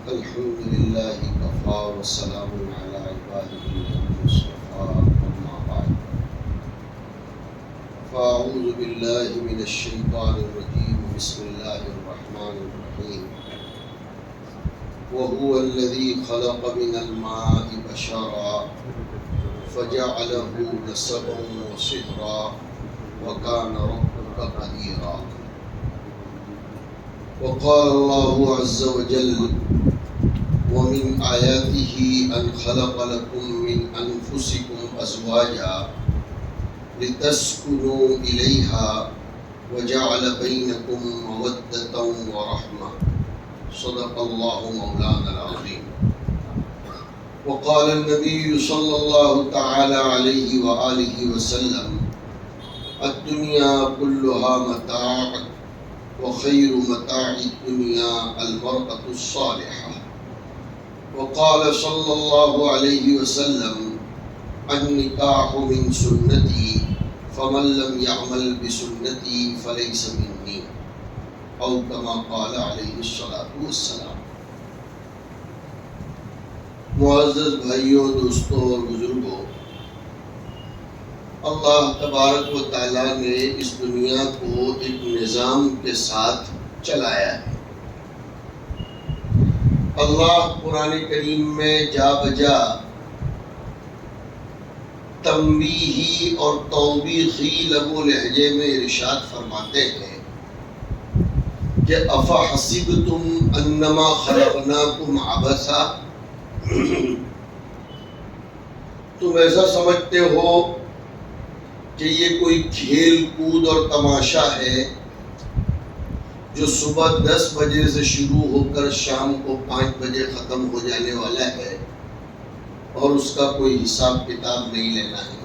الحمد لله كفى وسلام على عباده الذين اصطفى أما بعد فأعوذ بالله من الشيطان الرجيم بسم الله الرحمن الرحيم وهو الذي خلق من الماء بشرا فجعله نسبا وصهرا وكان ربك قديرا وقال الله عز وجل ومن آياته أن خلق لكم من أنفسكم أزواجا لتسكنوا إليها وجعل بينكم مودة ورحمة صدق الله مولانا العظيم وقال النبي صلى الله تعالى عليه وآله وسلم الدنيا كلها متاع وخير متاع الدنيا المرأة الصالحة وقال صلى الله عليه وسلم النكاح من سنتي فمن لم يعمل بسنتي فليس مني او كما قال عليه الصلاة والسلام۔ معزز بھائیوں، دوستوں اور بزرگوں، اللہ تبارک و تعالیٰ نے اس دنیا کو ایک نظام کے ساتھ چلایا ہے۔ اللہ قرآن کریم میں جا بجا تنبیہی اور توبیخی لب و لہجے میں ارشاد فرماتے ہیں کہ افحسبتم انما خلقناکم عبثا، تم ایسا سمجھتے ہو کہ یہ کوئی کھیل کود اور تماشا ہے جو صبح 10 بجے سے شروع ہو کر شام کو 5 بجے ختم ہو جانے والا ہے اور اس کا کوئی حساب کتاب نہیں لینا ہے۔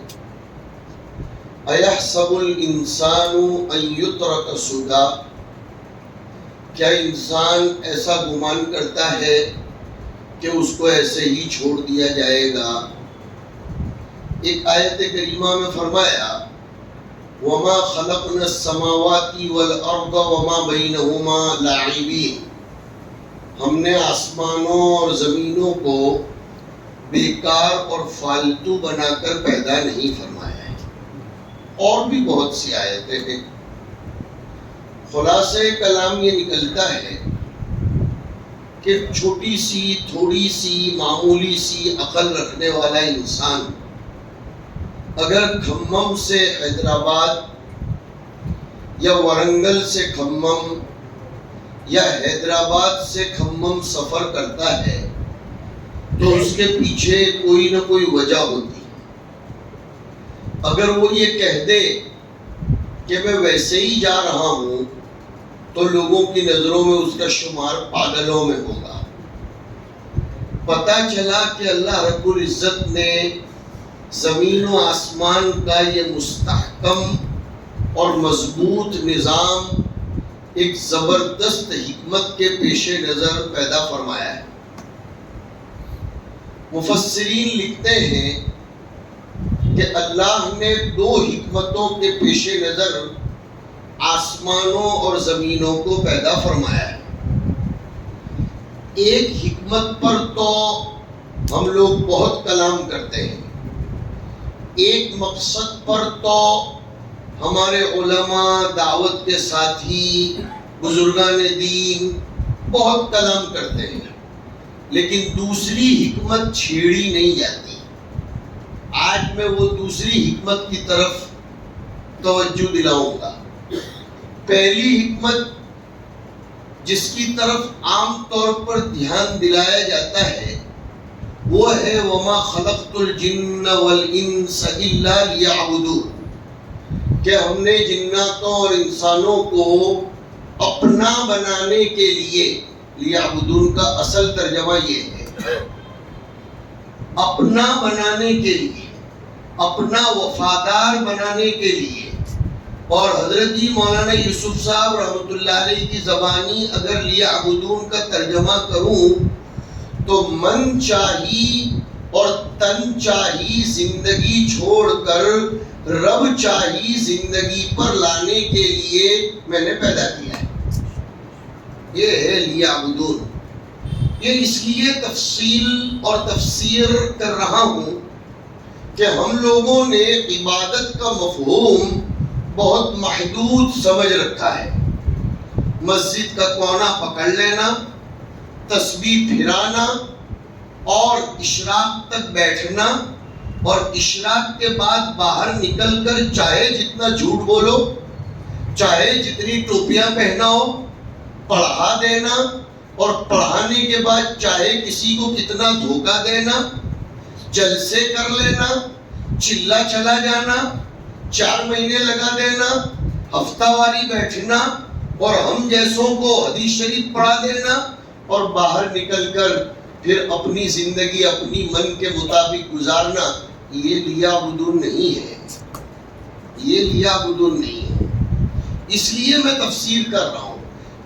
اَيَحْسَبُ الْإِنسَانُ أَن يُتْرَكَ سُدًى، کیا انسان ایسا گمان کرتا ہے کہ اس کو ایسے ہی چھوڑ دیا جائے گا؟ ایک آیت کریمہ میں فرمایا وَمَا خَلَقْنَا السَّمَاوَاتِ وَالْأَرْضَ وَمَا بَيْنَهُمَا لَاعِبِينَ، ہم نے آسمانوں اور زمینوں کو بیکار اور فالتو بنا کر پیدا نہیں فرمایا ہے۔ اور بھی بہت سی آیتیں ہیں۔ خلاصہ کلام یہ نکلتا ہے کہ چھوٹی سی، تھوڑی سی، معمولی سی عقل رکھنے والا انسان اگر کھمم سے حیدرآباد یا ورنگل سے کھمم یا حیدرآباد سے کھمم سفر کرتا ہے تو اس کے پیچھے کوئی نہ کوئی وجہ ہوتی ہے۔ اگر وہ یہ کہہ دے کہ میں ویسے ہی جا رہا ہوں تو لوگوں کی نظروں میں اس کا شمار پاگلوں میں ہوگا۔ پتہ چلا کہ اللہ رب العزت نے زمین و آسمان کا یہ مستحکم اور مضبوط نظام ایک زبردست حکمت کے پیش نظر پیدا فرمایا ہے۔ مفسرین لکھتے ہیں کہ اللہ نے 2 حکمتوں کے پیش نظر آسمانوں اور زمینوں کو پیدا فرمایا ہے۔ ایک حکمت پر تو ہم لوگ بہت کلام کرتے ہیں، ایک مقصد پر تو ہمارے علماء، دعوت کے ساتھی، بزرگان دین بہت کلام کرتے ہیں، لیکن دوسری حکمت چھیڑی نہیں جاتی۔ آج میں وہ دوسری حکمت کی طرف توجہ دلاؤں گا۔ پہلی حکمت جس کی طرف عام طور پر دھیان دلایا جاتا ہے وہ ہے وَمَا خَلَقْتُ الْجِنَّ وَالْإِنسَ إِلَّا لِيَعْبُدُونَ، کہ ہم نے جناتوں اور انسانوں کو اپنا بنانے کے لیے، لیعبدون کا اصل ترجمہ یہ ہے، اپنا بنانے کے لیے، اپنا وفادار بنانے کے لیے۔ اور حضرت مولانا یوسف صاحب رحمۃ اللہ علیہ کی زبانی اگر لیعبدون کا ترجمہ کروں تو من چاہی اور تن چاہی زندگی چھوڑ کر رب چاہی زندگی پر لانے کے لیے میں نے پیدا کیا ہے۔ یہ ہے لیعبدون۔ یہ اس لیے تفصیل اور تفسیر کر رہا ہوں کہ ہم لوگوں نے عبادت کا مفہوم بہت محدود سمجھ رکھا ہے. مسجد کا کونا پکڑ لینا، تسبیح پھرانا اور اشراق تک بیٹھنا، اور اشراق کے بعد باہر نکل کر چاہے جتنا جھوٹ بولو، چاہے جتنی ٹوپیاں پہناؤ، پڑھا دینا، اور پڑھانے کے بعد چاہے کسی کو کتنا دھوکہ دینا، جلسے کر لینا، چلا چلا جانا، 4 مہینے لگا دینا، ہفتہ واری بیٹھنا اور ہم جیسوں کو حدیث شریف پڑھا دینا، اور باہر نکل کر پھر اپنی زندگی اپنی من کے مطابق گزارنا، یہ لیعبدون نہیں ہے. یہ لیعبدون نہیں ہے. اس لیے میں تفسیر کر رہا ہوں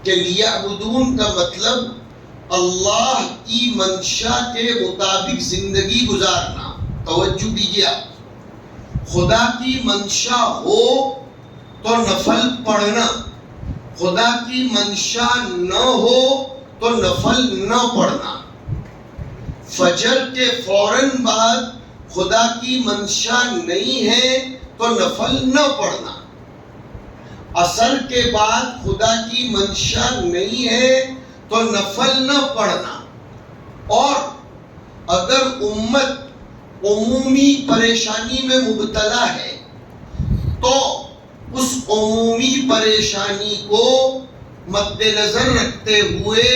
کہ لیعبدون کا مطلب اللہ کی منشا کے مطابق زندگی گزارنا. توجہ دیجیے آپ، خدا کی منشا ہو تو نفل پڑھنا، خدا کی منشا نہ ہو تو نفل نہ پڑھنا. فجر کے فوراً بعد خدا کی منشا نہیں ہے تو نفل نہ پڑھنا. عصر کے بعد خدا کی منشا نہیں ہے تو نفل نہ پڑھنا. اور اگر امت عمومی پریشانی میں مبتلا ہے تو اس عمومی پریشانی کو مد نظر رکھتے ہوئے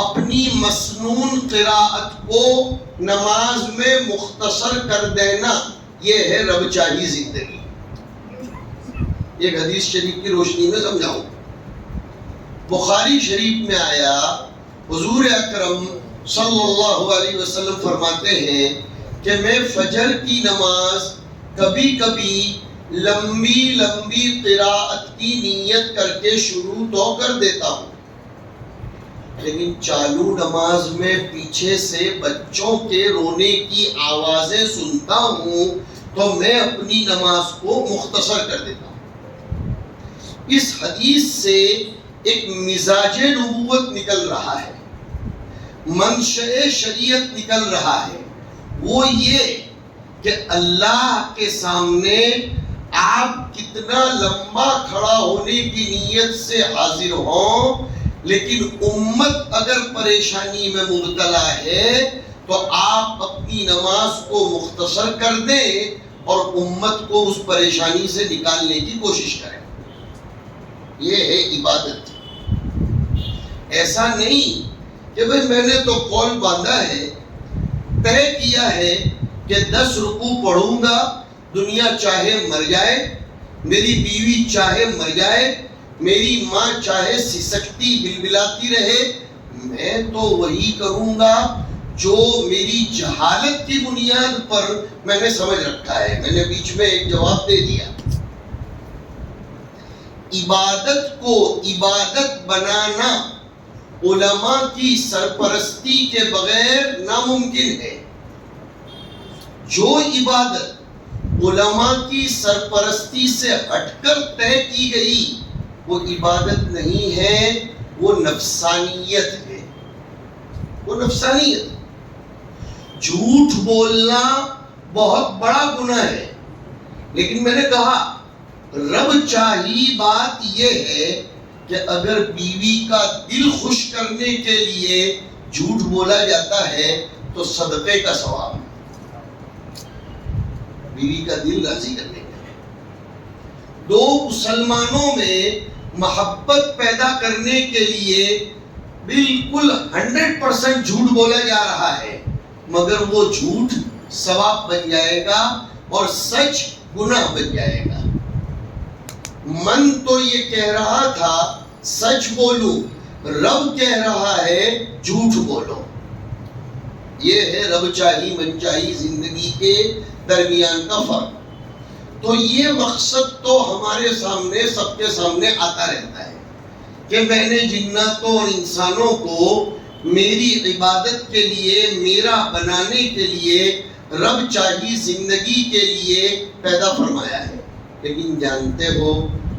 اپنی مسنون قراءت کو نماز میں مختصر کر دینا، یہ ہے رب چاہی زندگی. ایک حدیث شریف کی روشنی میں سمجھاؤں. بخاری شریف میں آیا، حضور اکرم صلی اللہ علیہ وسلم فرماتے ہیں کہ میں فجر کی نماز کبھی کبھی لمبی لمبی قراءت کی نیت کر کے شروع تو کر دیتا ہوں، لیکن چالو نماز میں پیچھے سے بچوں کے رونے کی آوازیں سنتا ہوں تو میں اپنی نماز کو مختصر کر دیتا ہوں. اس حدیث سے ایک مزاج نبوت نکل رہا ہے، منشأ شریعت نکل رہا ہے. وہ یہ کہ اللہ کے سامنے آپ کتنا لمبا کھڑا ہونے کی نیت سے حاضر ہوں، لیکن امت اگر پریشانی میں مبتلا ہے تو آپ اپنی نماز کو مختصر کر دیں اور امت کو اس پریشانی سے نکالنے کی کوشش کریں. یہ ہے عبادت. ایسا نہیں کہ بھئی میں نے تو قول باندھا ہے، طے کیا ہے کہ 10 رکوع پڑھوں گا، دنیا چاہے مر جائے، میری بیوی چاہے مر جائے، میری ماں چاہے سسکتی بلبلاتی رہے، میں تو وہی کروں گا جو میری جہالت کی بنیاد پر میں نے سمجھ رکھا ہے. میں نے بیچ میں ایک جواب دے دیا. عبادت کو عبادت بنانا علماء کی سرپرستی کے بغیر ناممکن ہے. جو عبادت علماء کی سرپرستی سے ہٹ کر طے کی گئی وہ عبادت نہیں ہے، وہ نفسانیت ہے. وہ نفسانیت. جھوٹ بولنا بہت بڑا گناہ ہے، لیکن میں نے کہا رب چاہی بات یہ ہے کہ اگر بیوی کا دل خوش کرنے کے لیے جھوٹ بولا جاتا ہے تو صدقے کا ثواب ہے. بیوی کا دل راضی کرنے کے لیے. 2 مسلمانوں میں محبت پیدا کرنے کے لیے بالکل 100% جھوٹ بولا جا رہا ہے، مگر وہ جھوٹ ثواب بن جائے گا اور سچ گناہ بن جائے گا. من تو یہ کہہ رہا تھا سچ بولو، رب کہہ رہا ہے جھوٹ بولو. یہ ہے رب چاہی من چاہی زندگی کے درمیان کا فرق. تو یہ مقصد تو ہمارے سامنے سب کے سامنے آتا رہتا ہے کہ میں نے جناتوں اور انسانوں کو میری عبادت کے لیے، میرا بنانے کے لیے، رب چاہی زندگی کے لیے پیدا فرمایا ہے. لیکن جانتے ہو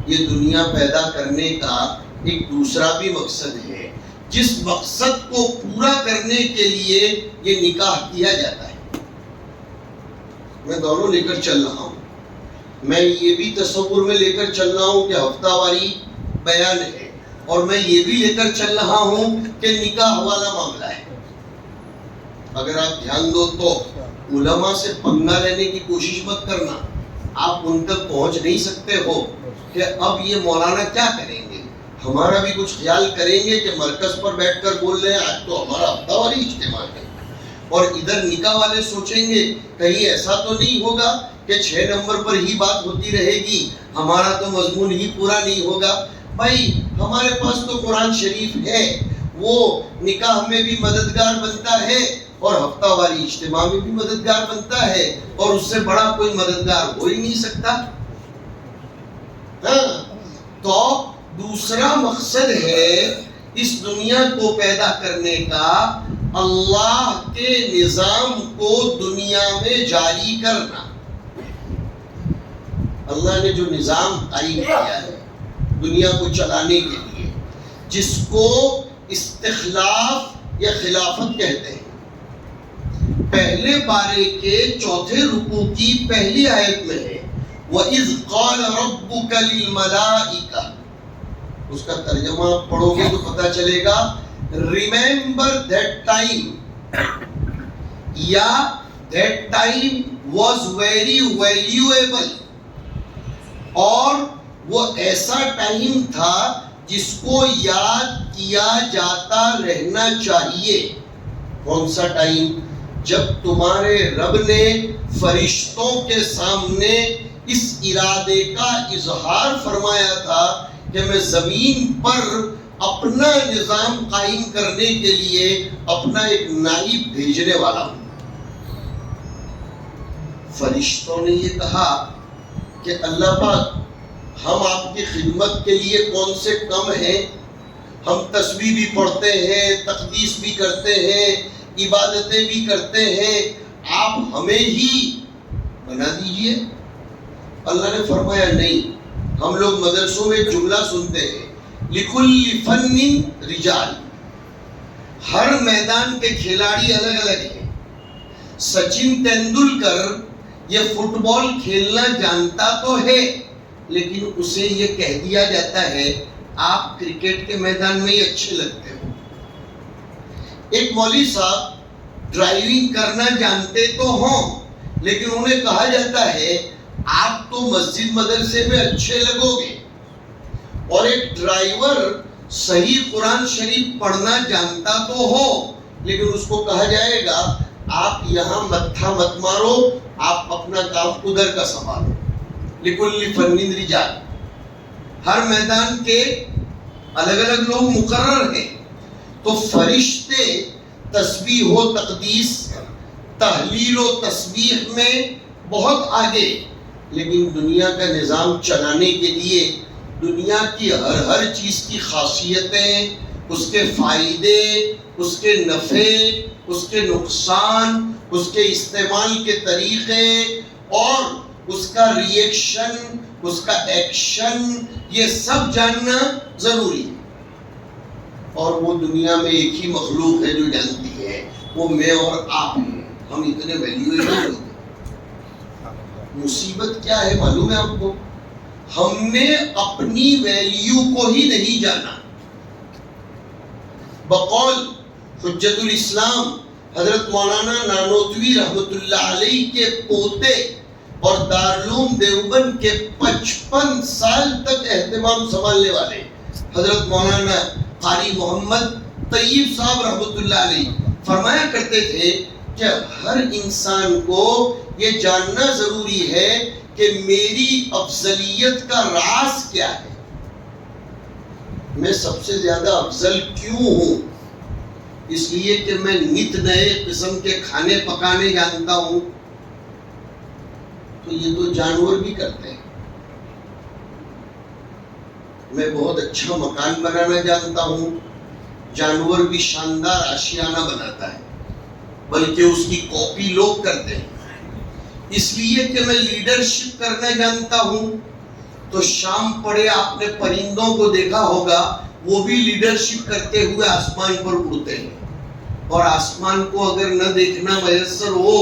یہ دنیا پیدا کرنے کا ایک دوسرا بھی مقصد ہے جس مقصد کو پورا کرنے کے لیے یہ نکاح کیا جاتا ہے. میں دونوں لے کر چل رہا ہوں. میں یہ بھی تصور میں لے کر چل رہا ہوں کہ ہفتہ واری بیان ہے، اور میں یہ بھی لے کر چل رہا ہوں کہ نکاح والا معاملہ ہے. اگر آپ دھیان دو تو علماء سے پنگا لینے کی کوشش مت کرنا. آپ ان تک پہنچ نہیں سکتے ہو کہ اب یہ مولانا کیا کریں گے. ہمارا بھی کچھ خیال کریں گے کہ مرکز پر بیٹھ کر بول رہے ہیں آج تو ہمارا ہفتہ واری اجتماع ہے، اور ادھر نکاح والے سوچیں گے کہیں ایسا تو نہیں ہوگا کہ 6 نمبر پر ہی بات ہوتی رہے گی، ہمارا تو مضمون ہی پورا نہیں ہوگا. بھائی ہمارے پاس تو قرآن شریف ہے، وہ نکاح میں بھی مددگار بنتا ہے اور ہفتہ واری اجتماع میں بھی مددگار بنتا ہے، اور اس سے بڑا کوئی مددگار ہو ہی نہیں سکتا. تو دوسرا مقصد ہے اس دنیا کو پیدا کرنے کا، اللہ کے نظام کو دنیا میں جاری کرنا. اللہ نے جو نظام قائم کیا ہے دنیا کو چلانے کے لیے، جس کو استخلاف یا خلافت کہتے ہیں، پہلے پارے کے 4 رکوع کی پہلی آیت میں ہے وَإِذْ قَالَ رَبُّكَ لِلْمَلَائِكَةِ. اس کا ترجمہ پڑھو گے تو پتہ چلے گا remember that time، یا that time was very valuable، اور وہ ایسا ٹائم تھا جس کو یاد کیا جاتا رہنا چاہیے. کون سا ٹائم؟ جب تمہارے رب نے فرشتوں کے سامنے اس ارادے کا اظہار فرمایا تھا کہ میں زمین پر اپنا نظام قائم کرنے کے لیے اپنا ایک نائب بھیجنے والا ہوں. فرشتوں نے یہ کہا کہ اللہ پاک ہم آپ کی خدمت کے لیے کون سے کم ہیں؟ ہم تسبیح بھی پڑھتے ہیں، تقدیس بھی کرتے ہیں، عبادتیں بھی کرتے ہیں، آپ ہمیں ہی بنا دیجئے. اللہ نے فرمایا نہیں. ہم لوگ مدرسوں میں جملہ سنتے ہیں لِكُلِّ فَنٍ رِجَالٍ، ہر میدان کے کھلاڑی الگ الگ ہیں. سچن تندولکر یہ فٹ بال کھیلنا جانتا تو ہے، لیکن اسے یہ کہہ دیا جاتا ہے آپ کرکٹ کے میدان میں ہی اچھے لگتے ہو. ایک مولوی صاحب ڈرائیونگ کرنا جانتے تو ہوں، لیکن انہیں کہا جاتا ہے آپ تو مسجد مدرسے میں اچھے لگو گے. اور ایک ڈرائیور صحیح قرآن شریف پڑھنا جانتا تو ہو، لیکن اس کو کہا جائے گا آپ یہاں متھا مت مارو، آپ اپنا کام ادھر کا سنبھالو. لِكُلِّ فَنٍ رِجَالٍ، ہر میدان کے الگ الگ لوگ مقرر ہیں. تو فرشتے تسبیح و تقدیس، تحلیل و تسبیح میں بہت آگے، لیکن دنیا کا نظام چلانے کے لیے دنیا کی ہر چیز کی خاصیتیں، اس کے فائدے، اس کے نفع، اس کے نقصان، اس کے استعمال کے طریقے اور اس کا ری ایکشن، اس کا ایکشن، یہ سب جاننا ضروری ہے. اور وہ دنیا میں ایک ہی مخلوق ہے جو جانتی ہے، وہ میں اور آپ ہیں. ہم اتنے ویلیویبل لوگ ہیں. مصیبت کیا ہے معلوم ہے آپ کو؟ ہم نے اپنی ویلیو کو ہی نہیں جانا. بقول حجت الاسلام حضرت مولانا نانوتوی رحمت اللہ علیہ کے پوتے اور دارالعلوم دیوبند کے 55 سال تک اہتمام سنبھالنے والے حضرت مولانا قاری محمد طیب صاحب رحمت اللہ علیہ فرمایا کرتے تھے کہ ہر انسان کو یہ جاننا ضروری ہے کہ میری افضلیت کا راز کیا ہے. میں سب سے زیادہ افضل کیوں ہوں؟ اس لیے کہ میں نت نئے قسم کے کھانے پکانے جانتا ہوں. تو یہ تو جانور بھی کرتے ہیں. میں بہت اچھا مکان بنانا جانتا ہوں، جانور بھی شاندار آشیانہ بناتا ہے، بلکہ اس کی کاپی لوگ کرتے ہیں. اس لیے کہ میں لیڈرشپ کرنا جانتا ہوں. تو شام پڑے آپ نے پرندوں کو دیکھا ہوگا، وہ بھی لیڈرشپ کرتے ہوئے آسمان پر اڑتے ہیں، اور آسمان کو اگر نہ دیکھنا میسر ہو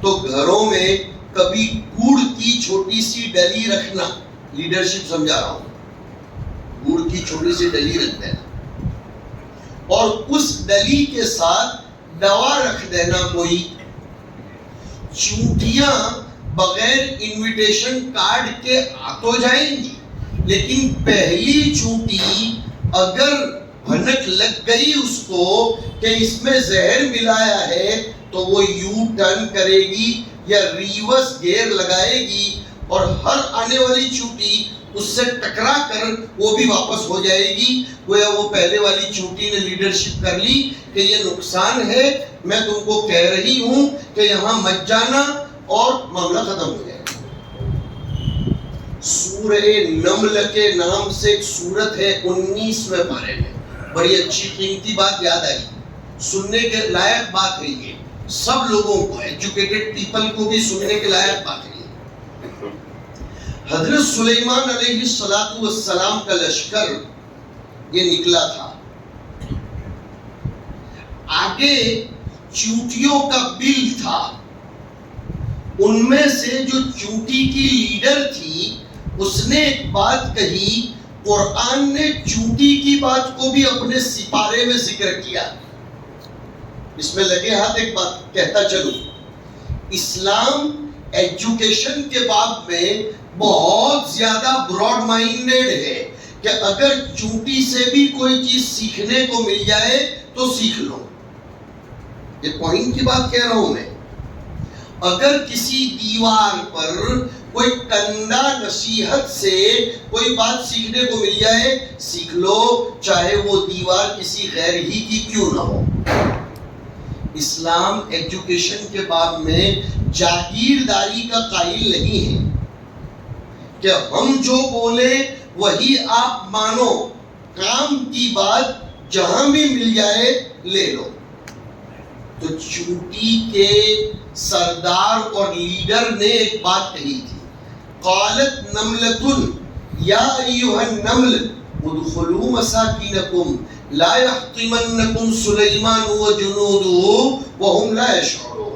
تو گھروں میں کبھی گڑ کی چھوٹی سی ڈلی رکھنا، لیڈرشپ سمجھا رہا ہوں، گڑ کی چھوٹی سی ڈلی رکھ دینا اور اس ڈلی کے ساتھ دوا رکھ دینا کوئی۔ چونٹیاں بغیر انویٹیشن کارڈ کے آ تو جائیں گی، لیکن پہلی چونٹی اگر بھنک لگ گئی اس کو کہ اس میں زہر ملایا ہے تو وہ یو ٹرن کرے گی یا ریورس گیئر لگائے گی، اور ہر آنے والی چونٹی اس سے ٹکرا کر وہ بھی واپس ہو جائے گی۔ گویا وہ پہلے والی چونٹی نے لیڈرشپ کر لی کہ یہ نقصان ہے، میں تم کو کہہ رہی ہوں کہ یہاں مت جانا، اور معاملہ ختم ہو جائے گا۔ سورہ نمل کے نام سے ایک سورت ہے 19ویں پارے میں، بڑی اچھی قیمتی بات یاد آئی، سننے کے لائق بات ہے، یہ سب لوگوں کو، ایجوکیٹڈ پیپل کو بھی سننے کے لائق بات ہے۔ حضرت سلیمان علیہ السلام کا لشکر یہ نکلا تھا، آگے چونٹیوں کا بل تھا، ان میں سے جو چونٹی کی لیڈر تھی اس نے ایک بات کہی، قرآن نے چونٹی کی بات کو بھی اپنے سپارے میں ذکر کیا۔ اس میں لگے ہاتھ ایک بات کہتا چلوں، اسلام ایجوکیشن کے باب میں بہت زیادہ براڈ مائنڈیڈ ہے کہ اگر چونٹی سے بھی کوئی چیز سیکھنے کو مل جائے تو سیکھ لو۔ یہ پوائنٹ کی بات کہہ رہا ہوں میں، اگر کسی دیوار پر کوئی کندہ نصیحت سے کوئی بات سیکھنے کو مل جائے سیکھ لو، چاہے وہ دیوار کسی غیر ہی کی کیوں نہ ہو۔ اسلام ایجوکیشن کے باب میں جاگیرداری کا قائل نہیں ہے کہ ہم جو بولیں وہی آپ مانو، کام کی بات جہاں بھی مل جائے لے لو۔ تو چونٹی کے سردار اور لیڈر نے ایک بات کہی تھی، قالت نملۃ یا ایھا النمل ادخلوا مساکینکم لا یحطمنکم سلیمان وجنودہ وہم لا یشعرون۔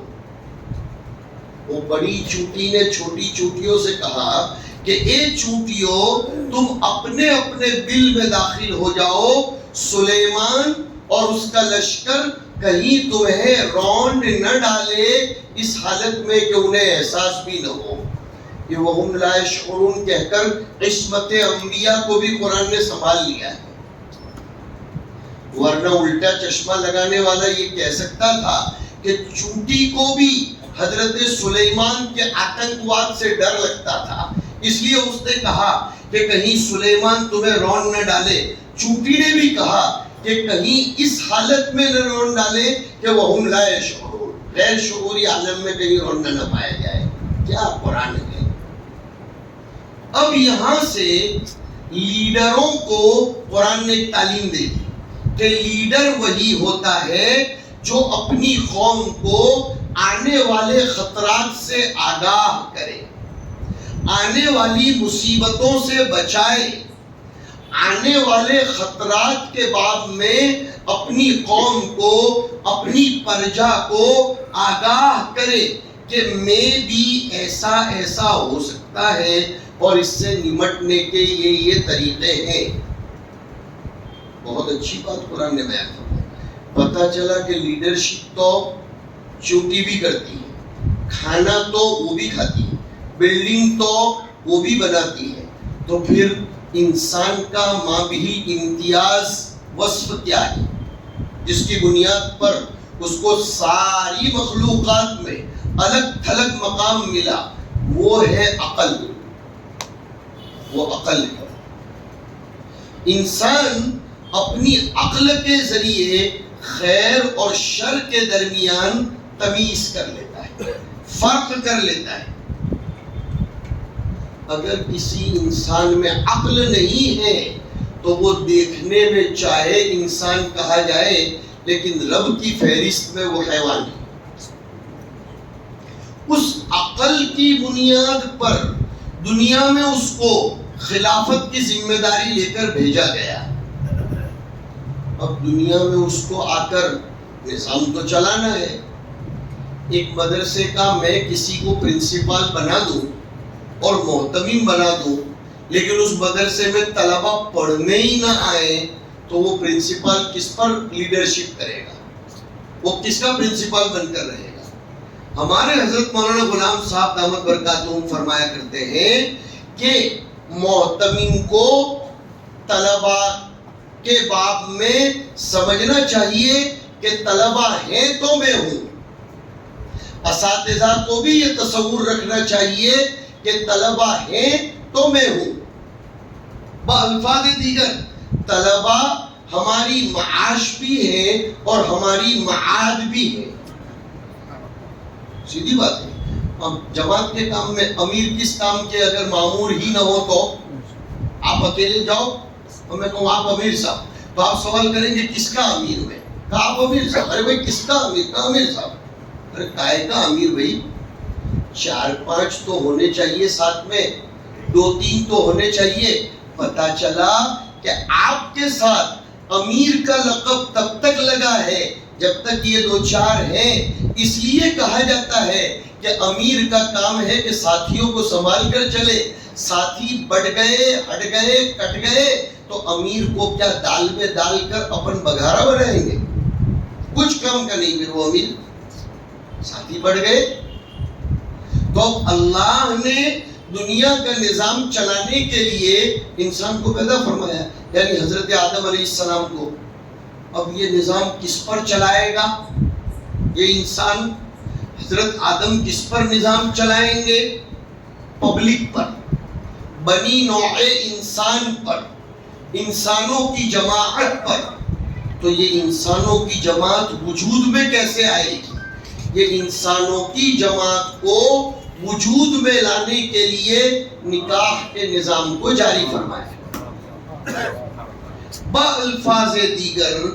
وہ بڑی چونٹی نے چھوٹی چونٹیوں سے کہا کہ اے چونٹیوں تم اپنے اپنے بل میں داخل ہو جاؤ، سلیمان اور اس کا لشکر کہیں تمہیں رونڈ نہ ڈالے اس حالت میں کہ انہیں احساس بھی نہ ہو۔ یہ وَهُمْ لَا يَشْعُرُونَ کہہ کر قسمت انبیاء کو بھی قرآن نے سنبھال لیا ہے، ورنہ الٹا چشمہ لگانے والا یہ کہہ سکتا تھا کہ چونٹی کو بھی حضرت سلیمان کے آتنکواد سے ڈر لگتا تھا، اس لیے اس نے کہا کہ کہیں سلیمان تمہیں رون نہ ڈالے۔ چونٹی نے بھی کہا کہ کہیں اس حالت میں نہ رون ڈالے کہ وَهُمْ لَا يَشْعُرُونَ، غیر شعوری عالم میں کہیں روننا نہ پایا جائے۔ کیا قرآن ہے۔ اب یہاں سے لیڈروں کو قرآن نے ایک تعلیم دے دی کہ لیڈر وہی ہوتا ہے جو اپنی قوم کو آنے والے خطرات سے آگاہ کرے، آنے والی مصیبتوں سے بچائے، آنے والے خطرات کے باب میں اپنی قوم کو، اپنی پرجا کو آگاہ کرے کہ میں بھی ایسا ہو سکتا ہے اور اس سے نمٹنے کے یہ طریقے ہیں۔ بہت اچھی بات قرآن نے بیان کی۔ پتہ چلا کہ لیڈرشپ تو چونٹی بھی کرتی ہے، کھانا تو وہ بھی کھاتی ہے، بلڈنگ تو وہ بھی بناتی ہے، تو پھر انسان کا مابہی امتیاز وصف کیا ہے جس کی بنیاد پر اس کو ساری مخلوقات میں الگ تھلگ مقام ملا؟ وہ ہے عقل، وہ عقل ہے۔ انسان اپنی عقل کے ذریعے خیر اور شر کے درمیان تمیز کر لیتا ہے، فرق کر لیتا ہے۔ اگر کسی انسان میں عقل نہیں ہے تو وہ دیکھنے میں چاہے انسان کہا جائے لیکن رب کی فہرست میں وہ حیوان ہے۔ اس عقل کی بنیاد پر دنیا میں اس کو خلافت کی ذمہ داری لے کر بھیجا گیا، اب دنیا میں اس کو آ کر نظام تو چلانا ہے. ایک مدرسے کا میں کسی کو پرنسپل بنا دوں اور محتمم بنا دوں، لیکن اس مدرسے میں طلبہ پڑھنے ہی نہ آئے تو وہ پرنسپل کس پر لیڈرشپ کرے گا؟ وہ کس کا پرنسپل بن کر رہے گا؟ ہمارے حضرت مولانا غلام صاحب دامت برکاتہم فرمایا کرتے ہیں کہ محتمم کو طلبہ کے باب میں سمجھنا چاہیے کہ طلبہ ہیں تو میں ہوں. اساتذہ کو بھی یہ تصور رکھنا چاہیے کہ طلبہ ہیں تو میں ہوں. بالفاظ دیگر طلبہ ہماری معاش بھی ہے اور ہماری معاد بھی ہے. سیدھی بات ہے. اب جماعت کے کام میں امیر کس کام کے اگر مامور ہی نہ ہو تو آپ اکیلے جاؤ اور میں کہوں آپ امیر صاحب، تو آپ سوال کریں گے کس کا امیر میں؟ کہا آپ امیر صاحب. ارے بھائی کس کا امیر؟ کہا امیر صاحب. ارے کائے کا امیر بھائی؟ 4-5 تو ہونے چاہیے ساتھ میں، 2-3 تو ہونے چاہیے. پتا چلا کہ آپ کے ساتھ امیر کا لقب تب تک لگا ہے جب تک یہ 2-4 ہیں. اس لیے کہا جاتا ہے کہ امیر کا کام ہے کہ ساتھیوں کو سنبھال کر چلے. ساتھی بڑھ گئے، ہٹ گئے، کٹ گئے تو امیر کو کیا دال میں ڈال کر اپن بگھارا بنائیں گے؟ کچھ کام کا نہیں. پھر وہ امیر ساتھی بڑھ گئے. تو اللہ نے دنیا کا نظام چلانے کے لیے انسان کو پیدا فرمایا، یعنی حضرت آدم علیہ السلام کو. اب یہ نظام کس پر چلائے گا؟ یہ انسان حضرت آدم کس پر نظام چلائیں گے؟ پبلک پر، بنی نوع انسان پر، انسانوں کی جماعت پر. تو یہ انسانوں کی جماعت وجود میں کیسے آئے گی؟ یہ انسانوں کی جماعت کو وجود میں لانے کے لیے نکاح کے نظام کو جاری فرمایا. بالفاظ دیگر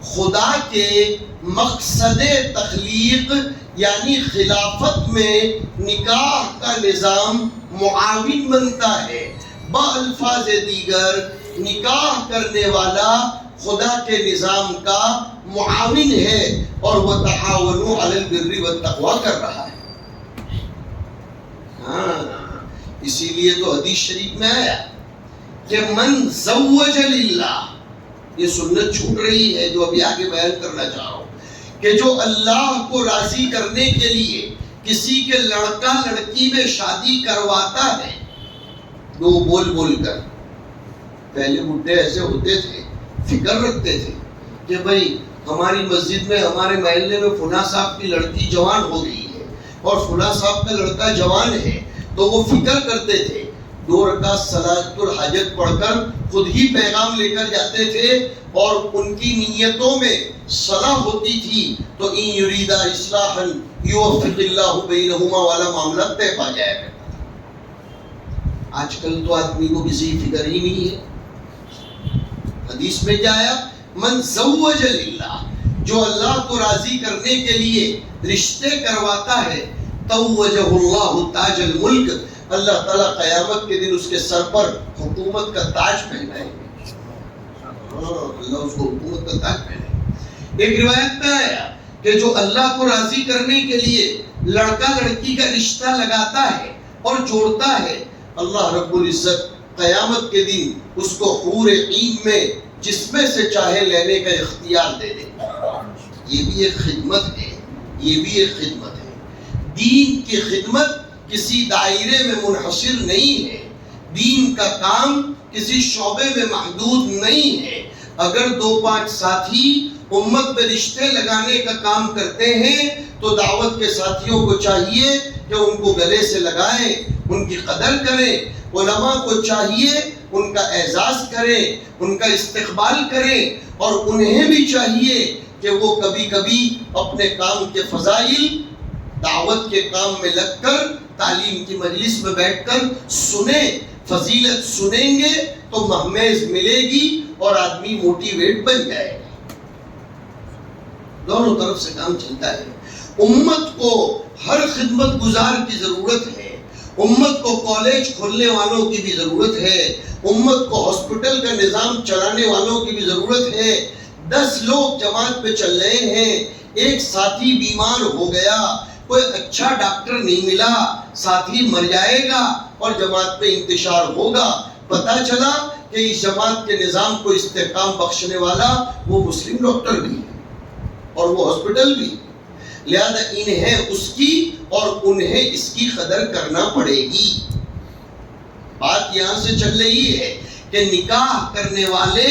خدا کے مقصد تخلیق یعنی خلافت میں نکاح کا نظام معاون بنتا ہے. بالفاظ دیگر نکاح کرنے والا خدا کے نظام کا معاون ہے اور وہ تعاونوا علی البر والتقوی کر رہا ہے. اسی لیے تو حدیث شریف میں آیا کہ من زوج للہ، یہ سنت چھوٹ رہی ہے جو ابھی آگے بیان کرنا چاہ رہا ہوں، کہ جو اللہ کو راضی کرنے کے لیے کسی کے لڑکا لڑکی میں شادی کرواتا ہے، دو بول بول کر. پہلے بڈھے ایسے ہوتے تھے، فکر رکھتے تھے کہ بھئی ہماری مسجد میں، ہمارے محلے میں فلاں صاحب کی لڑکی جوان ہو گئی ہے اور فلاں صاحب کا لڑکا جوان ہے، تو وہ فکر کرتے تھے. 2 رکعت صلاۃ الحاجت پڑھ کر خود ہی پیغام لے کر جاتے تھے اور ان کی نیتوں میں صلاح ہوتی تھی تو ان یریدا اصلاحا یوفق اللہ بینہما والا معاملہ طے پا جایا کرتا تھا. آج کل تو آدمی کو کسی فکر ہی نہیں ہے. حدیث میں کیا آیا؟ من زوج للہ، جو اللہ کو راضی کرنے کے لیے رشتے کرواتا ہے، توجہ اللہ تاج الملک، اللہ تعالیٰ قیامت کے دن اس کے سر پر حکومت کا تاج پہنائیں گے. اللہ اس کو حکومت کا تاج پہنائے. ایک روایت میں آیا کہ جو اللہ کو راضی کرنے کے لیے لڑکا لڑکی کا رشتہ لگاتا ہے اور جوڑتا ہے، اللہ رب العزت قیامت کے دن اس کو حور عین میں جس میں سے چاہے لینے کا اختیار دے دے. یہ بھی ایک خدمت ہے، یہ بھی ایک خدمت ہے. دین کی خدمت کسی دائرے میں منحصر نہیں ہے. دین کا کام کسی شعبے میں محدود نہیں ہے. اگر 2-5 ساتھی امت میں رشتے لگانے کا کام کرتے ہیں تو دعوت کے ساتھیوں کو چاہیے کہ ان کو گلے سے لگائیں، ان کی قدر کریں. علماء کو چاہیے ان کا اعزاز کریں، ان کا استقبال کریں، اور انہیں بھی چاہیے کہ وہ کبھی کبھی اپنے کام کے فضائل دعوت کے کام میں لگ کر تعلیم کی مجلس میں بیٹھ کر سنیں. فضیلت سنیں گے تو مہمیز ملے گی اور آدمی موٹیویٹ بن جائے گا. دونوں طرف سے کام چلتا ہے. امت کو ہر خدمت گزار کی ضرورت ہے. امت کو کالج کھولنے والوں کی بھی ضرورت ہے. امت کو ہاسپٹل کا نظام چلانے والوں کی بھی ضرورت ہے. 10 لوگ جماعت پہ چل رہے ہیں، ایک ساتھی بیمار ہو گیا، کوئی اچھا ڈاکٹر نہیں ملا، ساتھی مر جائے گا اور جماعت پہ انتشار ہوگا. پتہ چلا کہ اس جماعت کے نظام کو استحکام بخشنے والا وہ مسلم ڈاکٹر بھی ہے اور وہ ہاسپٹل بھی. لہذا انہیں اس کی اور انہیں اس کی قدر کرنا پڑے گی. بات یہاں سے چل رہی ہے کہ نکاح کرنے والے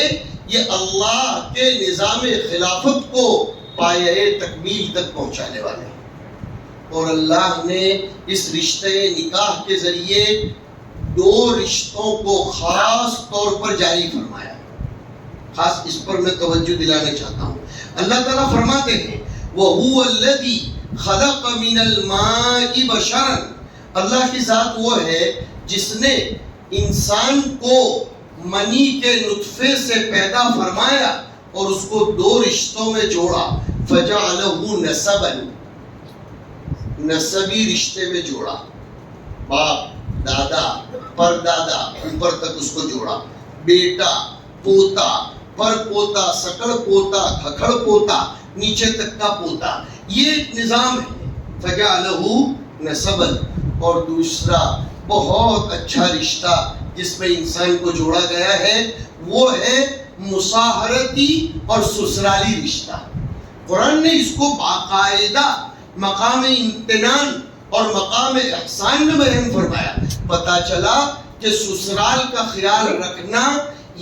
یہ اللہ کے نظام خلافت کو پایہ تکمیل تک پہنچانے والے ہیں. اور اللہ نے اس رشتے نکاح کے ذریعے 2 رشتوں کو خاص طور پر جاری فرمایا. خاص اس پر میں توجہ دلانا چاہتا ہوں. اللہ تعالیٰ فرماتے ہیں وَهُوَ الَّذِي خَلَقَ مِنَ الْمَاءِ بَشَرًا. اللہ کی ذات وہ ہے جس نے انسان کو منی کے نطفے سے پیدا فرمایا اور اس کو 2 رشتوں میں جوڑا. فَجَعَلَهُ نَسَبًا. نسبی رشتے میں جوڑا، باپ دادا پردادا اوپر تک اس کو جوڑا، بیٹا پوتا پر پوتا سکڑ پوتا کھکھڑ پوتا نیچے تک کا پوتا. یہ ایک نظام ہے فَجَعَلَهُ نَسَبًا. اور دوسرا بہت اچھا رشتہ جس میں انسان کو جوڑا گیا ہے وہ ہے مصاہرتی اور سسرالی رشتہ. قرآن نے اس کو باقاعدہ مقام امتنان اور مقام احسان میں بیان فرمایا. پتہ چلا کہ سسرال کا خیال رکھنا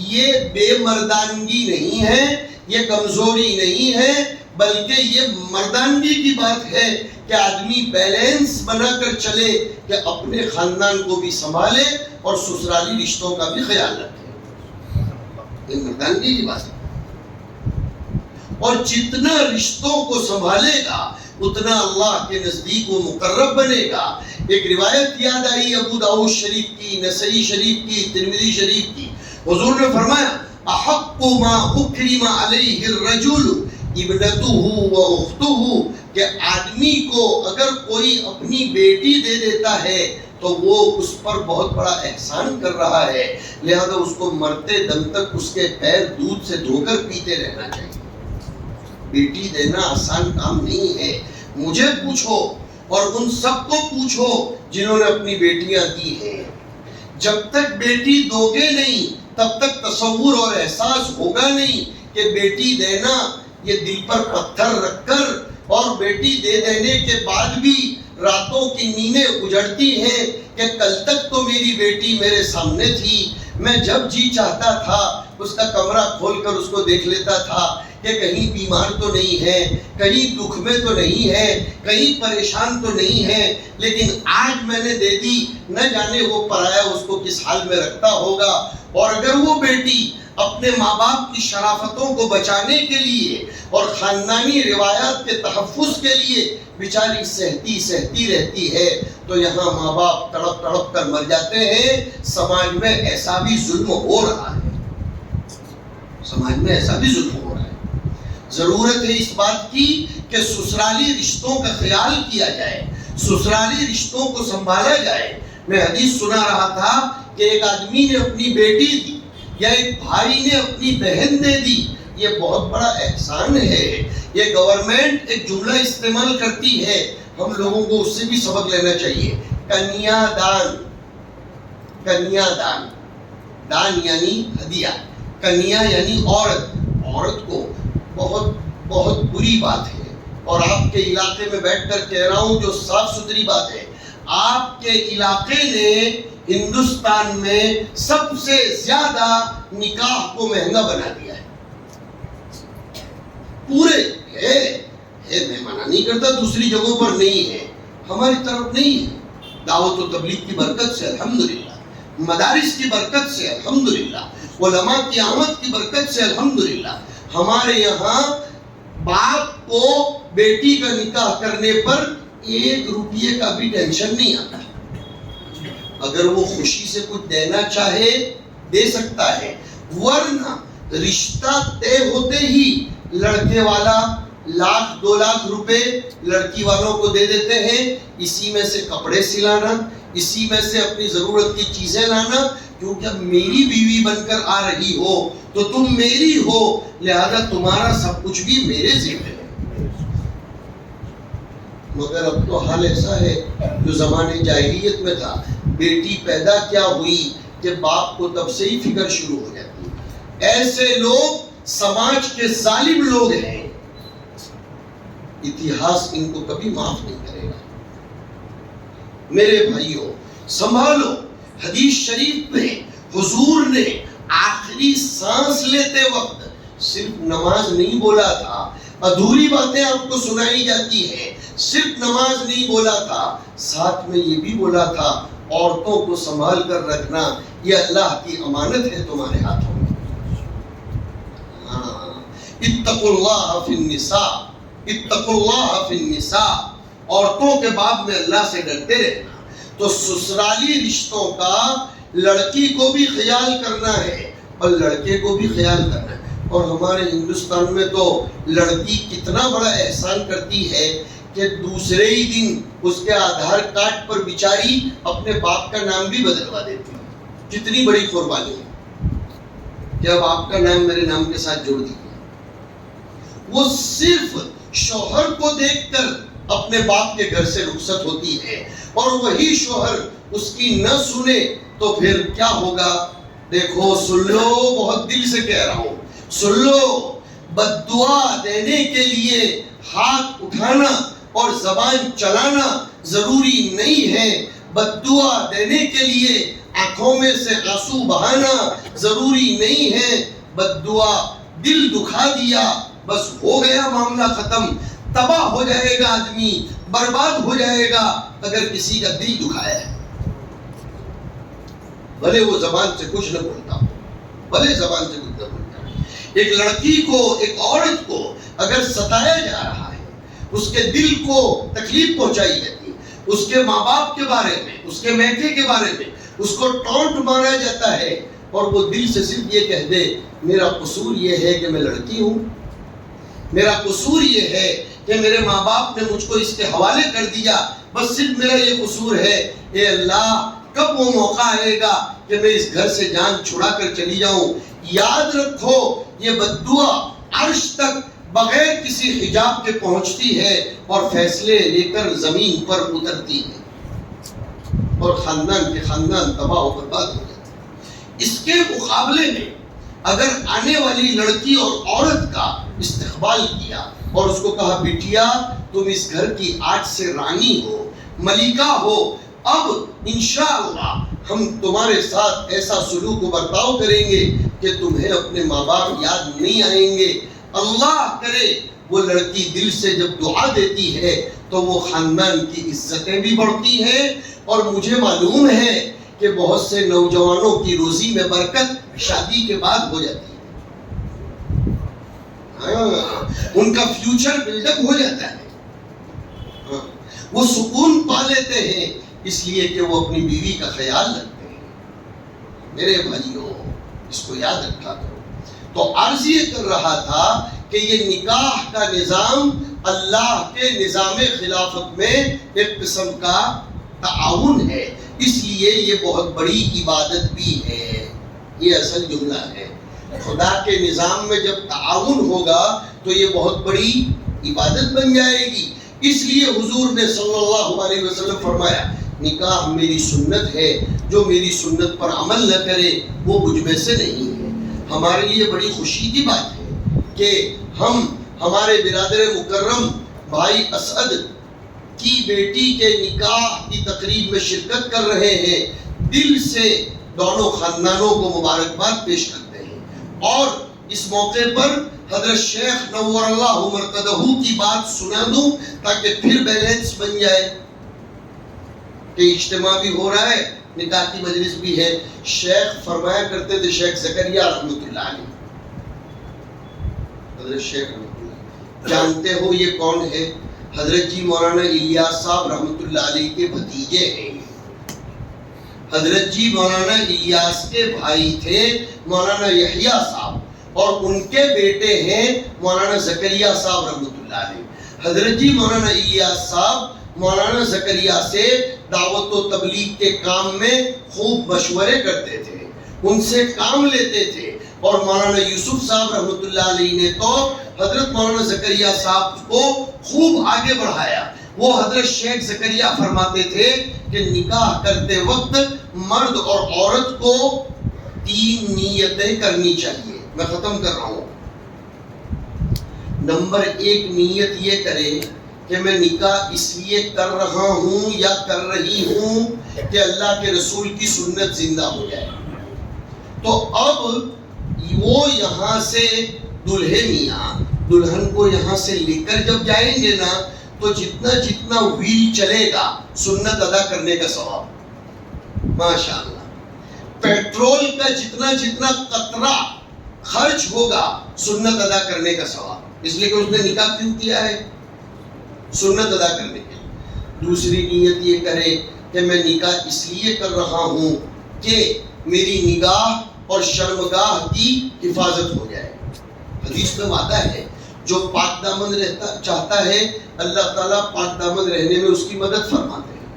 یہ بے مردانگی نہیں ہے، یہ کمزوری نہیں ہے، بلکہ یہ مردانگی کی بات ہے کہ آدمی بیلنس بنا کر چلے کہ اپنے خاندان کو بھی سنبھالے اور سسرالی رشتوں کا بھی خیال رکھے. یہ مردانگی کی بات ہے. اور جتنا رشتوں کو سنبھالے گا اتنا اللہ کے نزدیک وہ مقرب بنے گا. ایک روایت یاد آئی ابو داؤد شریف کی، نسائی شریف کی، ترمذی شریف کی. حضور نے فرمایا احق ما اکرم علیہ الرجل ابنتہ و اختہ، کہ آدمی کو اگر کوئی اپنی بیٹی دے دیتا ہے تو وہ اس پر بہت بڑا احسان کر رہا ہے. لہذا اس کو مرتے دم تک اس کے پیر دودھ سے دھو کر پیتے رہنا چاہیے. بیٹی دینا آسان کام نہیں ہے. مجھے پوچھو اور ان سب کو پوچھو جنہوں نے اپنی بیٹیاں دی ہیں. جب تک بیٹی دو گے نہیں تب تک تصور اور احساس ہوگا نہیں کہ بیٹی دینا یہ دل پر پتھر رکھ کر، اور بیٹی دے دینے کے بعد بھی راتوں کی نیندیں اجڑتی ہیں کہ کل تک تو میری بیٹی میرے سامنے تھی، میں جب جی چاہتا تھا اس کا کمرہ کھول کر اس کو دیکھ لیتا تھا کہ کہیں بیمار تو نہیں ہے، کہیں دکھ میں تو نہیں ہے، کہیں پریشان تو نہیں ہے. لیکن آج میں نے دے دی، نہ جانے وہ پرایا اس کو کس حال میں رکھتا ہوگا. اور اگر وہ بیٹی اپنے ماں باپ کی شرافتوں کو بچانے کے لیے اور خاندانی روایات کے تحفظ کے لیے بیچاری سہتی رہتی ہے تو یہاں ماں باپ تڑپ تڑپ کر مر جاتے ہیں. سماج میں ایسا بھی ظلم ہو رہا ہے، سماج میں ایسا بھی ظلم ہو رہا ہے. ضرورت ہے اس بات کی کہ سسرالی رشتوں کا خیال کیا جائے، سسرالی رشتوں کو سنبھالا جائے. میں حدیث سنا رہا تھا کہ ایک آدمی نے اپنی بیٹی دی یا ایک بھائی نے اپنی بہن دے دی. یہ بہت بڑا احسان ہے. یہ گورنمنٹ ایک جملہ استعمال کرتی ہے، ہم لوگوں کو اس سے بھی سبق لینا چاہیے. کنیا دان. کنیا دان، دان یعنی ہدیہ، کنیا یعنی عورت. عورت کو بہت بہت بری بات ہے. اور آپ کے علاقے میں بیٹھ کر کہہ رہا ہوں جو صاف ستھری بات ہے، آپ کے علاقے نے ہندوستان میں سب سے زیادہ نکاح کو مہنگا بنا دیا ہے. پورے ہے، میں منع نہیں کرتا دوسری جگہوں پر نہیں ہے، ہماری طرف نہیں ہے. دعوت و تبلیغ کی برکت سے الحمدللہ، مدارس کی برکت سے الحمدللہ، علماء کی آمد کی برکت سے الحمدللہ ہمارے یہاں باپ کو بیٹی کا نکاح کرنے پر 1 روپیے کا بھی ٹینشن نہیں آتا. اگر وہ خوشی سے کچھ دینا چاہے دے سکتا ہے، ورنہ رشتہ طے ہوتے ہی لڑکے والا 1,00,000 2,00,000 روپے لڑکی والوں کو دے دیتے ہیں. اسی میں سے کپڑے سلانا، اسی میں سے اپنی ضرورت کی چیزیں لانا. کیونکہ اب میری بیوی بن کر آ رہی ہو تو تم میری ہو، لہذا تمہارا سب کچھ بھی میرے ذمہ ہے۔ مگر اب تو حال ایسا ہے جو زمانے جاہلیت میں تھا، بیٹی پیدا کیا ہوئی کہ باپ کو تب سے ہی فکر شروع ہو جاتی ہے۔ ایسے لوگ سماج کے ظالم لوگ ہیں، اتہاس ان کو کبھی معاف نہیں کرے گا۔ میرے بھائیوں سنبھالو، حدیث شریف میں حضور نے آخری سانس لیتے وقت صرف نماز نہیں بولا تھا، ادھوری باتیں آپ کو سنائی جاتی ہیں، صرف نماز نہیں بولا تھا، ساتھ میں یہ بھی بولا تھا عورتوں کو سنبھال کر رکھنا، یہ اللہ کی امانت ہے تمہارے ہاتھوں میں۔ اتقوا اللہ فی النساء، اتقوا اللہ فی النساء، عورتوں کے باب میں اللہ سے ڈرتے رہنا۔ تو سسرالی رشتوں کا لڑکی کو بھی خیال کرنا ہے اور لڑکے کو بھی خیال کرنا ہے۔ اور ہمارے ہندوستان میں تو لڑکی کتنا بڑا احسان کرتی ہے کہ دوسرے ہی دن اس کے آدھار کارڈ پر بیچاری اپنے باپ کا نام بھی بدلوا دیتی ہے۔ کتنی بڑی قربانی ہے کہ اب آپ کا نام میرے نام کے ساتھ جوڑ دیجیے۔ وہ صرف شوہر کو دیکھ کر اپنے باپ کے گھر سے رخصت ہوتی ہے، اور وہی شوہر اس کی نہ سنے تو پھر کیا ہوگا؟ دیکھو سن لو، بہت دل سے کہہ رہا ہوں، سن لو، بد دعا دینے کے لیے ہاتھ اٹھانا اور زبان چلانا ضروری نہیں ہے، بد دعا دینے کے لیے آنکھوں میں سے آنسو بہانا ضروری نہیں ہے۔ بد دعا دل دکھا دیا، بس ہو گیا معاملہ ختم، تباہ ہو جائے گا آدمی، برباد ہو جائے گا اگر کسی کا دل دکھایا ہے، بھلے وہ زبان سے کچھ نہ بولتا ہو، بھلے زبان سے کچھ نہ بولتا ہو۔ ایک لڑکی کو، ایک عورت کو اگر ستایا جا رہا ہے، اس کے دل کو تکلیف پہنچائی جاتی ہے، اس کے ماں باپ کے بارے میں، اس کے میکے کے بارے میں اس کو ٹونٹ مارا جاتا ہے، اور وہ دل سے صرف یہ کہہ دے میرا قصور یہ ہے کہ میں لڑکی ہوں، میرا قصور یہ ہے کہ میرے ماں باپ نے مجھ کو اس کے حوالے کر دیا، بس صرف میرا یہ قصور ہے، اے اللہ کب وہ موقع آئے گا کہ میں اس گھر سے جان چھڑا کر چلی جاؤں۔ یاد رکھو یہ بد دعا عرش تک بغیر کسی حجاب کے پہنچتی ہے اور فیصلے لے کر زمین پر اترتی ہے، اور خاندان کے خاندان تباہ و برباد ہو جاتے ہیں۔ اس کے مقابلے میں اگر آنے والی لڑکی اور عورت کا استقبال کیا اور اس کو کہا بیٹیا تم اس گھر کی آج سے رانی ہو، ملکہ ہو، اب انشاءاللہ ہم تمہارے ساتھ ایسا سلوک و برتاؤ کریں گے کہ تمہیں اپنے ماں باپ یاد نہیں آئیں گے۔ اللہ کرے وہ لڑکی دل سے جب دعا دیتی ہے تو وہ خاندان کی عزتیں بھی بڑھتی ہیں، اور مجھے معلوم ہے کہ بہت سے نوجوانوں کی روزی میں برکت شادی کے بعد ہو جاتی ہے، ان کا فیوچر بلڈ اپ ہو جاتا ہے، وہ سکون پا لیتے ہیں اس لیے کہ وہ اپنی بیوی کا خیال رکھتے ہیں۔ میرے بھائیوں اس کو یاد رکھا کرو۔ تو عرض یہ کر رہا تھا کہ یہ نکاح کا نظام اللہ کے نظام خلافت میں ایک قسم کا تعاون ہے، اس لیے یہ بہت بڑی عبادت بھی ہے۔ یہ اصل جملہ ہے، خدا کے نظام میں جب تعاون ہوگا تو یہ بہت بڑی عبادت بن جائے گی۔ اس لیے حضور نے صلی اللہ علیہ وسلم فرمایا نکاح میری سنت ہے، جو میری سنت پر عمل نہ کرے وہ مجھ میں سے نہیں ہے۔ ہمارے لیے بڑی خوشی کی بات ہے کہ ہم ہمارے برادر مکرم بھائی اسعد کی بیٹی کے نکاح کی تقریب میں شرکت کر رہے ہیں۔ دل سے دونوں خاندانوں کو مبارکباد پیش کرتے ہیں، اور اس موقع پر حضرت شیخ نور اللہ مرقدہ کی بات سنا دوں تاکہ پھر بیلنس بن جائے کہ اجتماع بھی ہو رہا ہے، نکاح کی مجلس بھی ہے۔ شیخ فرمایا کرتے تھے، شیخ زکریا رحمۃ اللہ علیہ، حضرت شیخ رحمۃ اللہ، جانتے ہو یہ کون ہے؟ حضرت جی مولانا الیاس صاحب رحمۃ اللہ علیہ کے بھتیجے ہیں۔ حضرت جی مولانا الیاس کے بھائی تھے مولانا یحییٰ صاحب، اور ان کے بیٹے ہیں مولانا زکریا صاحب رحمۃ اللہ علیہ۔ حضرت جی مولانا الیاس صاحب مولانا زکریا سے دعوت و تبلیغ کے کام میں خوب مشورے کرتے تھے، ان سے کام لیتے تھے. اور مولانا یوسف صاحب رحمۃ اللہ علیہ نے تو حضرت مولانا زکریا صاحب کو خوب آگے بڑھایا. وہ حضرت شیخ زکریا فرماتے تھے کہ نکاح کرتے وقت مرد اور عورت کو 3 نیتیں کرنی چاہیے. میں ختم کر رہا ہوں. نمبر 1 نیت یہ کرے کہ میں نکاح اس لیے کر رہا ہوں یا کر رہی ہوں کہ اللہ کے رسول کی سنت زندہ ہو جائے. تو اب وہ یہاں سے دلہے میاں دلہن کو یہاں سے لے کر جب جائیں گے نا تو جتنا ویل چلے گا سنت ادا کرنے کا ثواب. ماشاء اللہ. پیٹرول کا جتنا قطرہ خرچ ہوگا سنت ادا کرنے کا ثواب. اس لیے کہ اس نے نکاح کیوں کیا ہے؟ سنت ادا کرنے کے لیے. دوسری نیت یہ کرے کہ میں نکاح اس لیے کر رہا ہوں کہ میری نگاہ اور شرمگاہ کی حفاظت ہو جائے. حدیث میں وعدہ ہے جو پاک دامن چاہتا ہے اللہ تعالیٰ پاک دامن رہنے میں اس کی مدد فرماتے ہیں.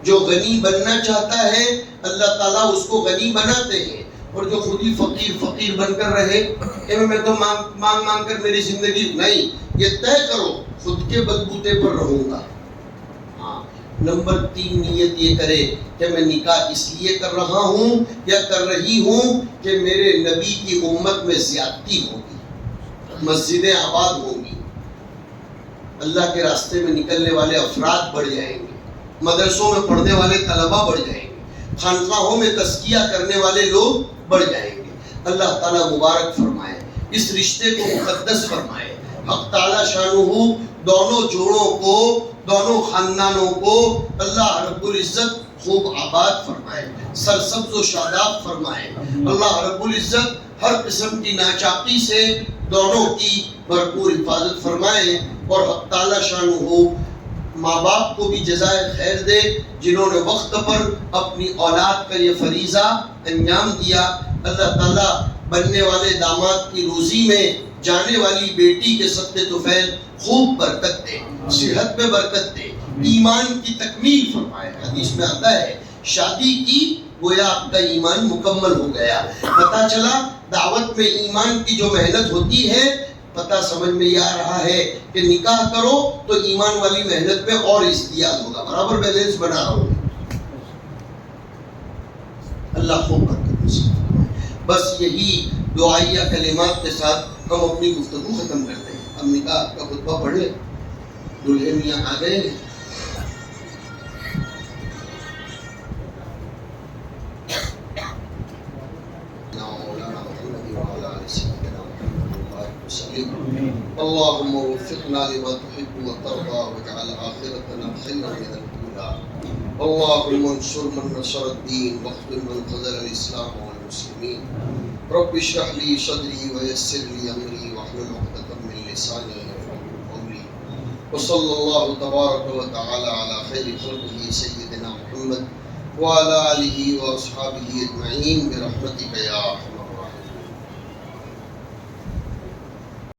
جو غنی بننا چاہتا ہے اللہ تعالیٰ اس کو غنی بناتے ہیں. اور جو خود ہی فقیر بن کر رہے کہ میں تو مانگ کر میری زندگی نہیں، یہ طے کرو خود کے بلبوتے پر رہوں گا. ہاں. نمبر 3 نیت یہ کرے کہ میں نکاح اس لیے کر رہا ہوں یا کر رہی ہوں کہ میرے نبی کی امت میں زیادتی ہوگی، مسجدیں آباد ہوں گی، اللہ کے راستے میں نکلنے والے افراد بڑھ جائیں گے، مدرسوں میں پڑھنے والے طلبہ بڑھ جائیں گے، خانقاہوں میں تزکیہ کرنے والے لوگ بڑھ جائیں گے. اللہ تعالیٰ مبارک فرمائے، اس رشتے کو مقدس فرمائے. حق تعالیٰ شانہ دونوں جوڑوں کو، دونوں خاندانوں کو اللہ رب العزت خوب آباد فرمائے، سرسبز و شاداب فرمائے. اللہ رب العزت ہر قسم کی ناچاقی سے دونوں کی بھرپور حفاظت فرمائے. اور حق تعالیٰ شانہ ماں باپ کو بھی جزائے خیر دے جنہوں نے وقت پر اپنی اولاد کا یہ فریضہ انجام دیا. اللہ تعالیٰ بننے والے داماد کی روزی میں جانے والی بیٹی کے صدقے طفیل خوب برکت دے، صحت میں برکت دے، ایمان کی تکمیل فرمائے. حدیث میں آتا ہے شادی کی گویا آپ کا ایمان مکمل ہو گیا. پتہ چلا دعوت میں ایمان کی جو محنت ہوتی ہے، پتہ سمجھ میں یہ آ رہا ہے کہ نکاح کرو تو ایمان والی محنت میں اور ازدیاد ہوگا، برابر بیلنس بنا رہا ہوں. اللہ خوب برکت نصیب فرمائے. بس یہی دعائیہ کلمات کے ساتھ ہم اپنی گفتگو ختم کرتے ہیں. ہم نکاح کا خطبہ پڑھ لیں. دلہے میاں آ گئے ہیں. اللهم وفقنا لما تحب وترضى واجعل آخرتنا خيرا من الأولى. اللهم انصر من نصر الدين واخذل من خذل الإسلام والمسلمين. رب اشرح لي صدري ويسر لي أمري واحلل عقدة من لساني يفقهوا قولي. وصلى الله تبارك وتعالى على خير خلقه سيدنا محمد وعلى آله وأصحابه أجمعين برحمتك يا أرحم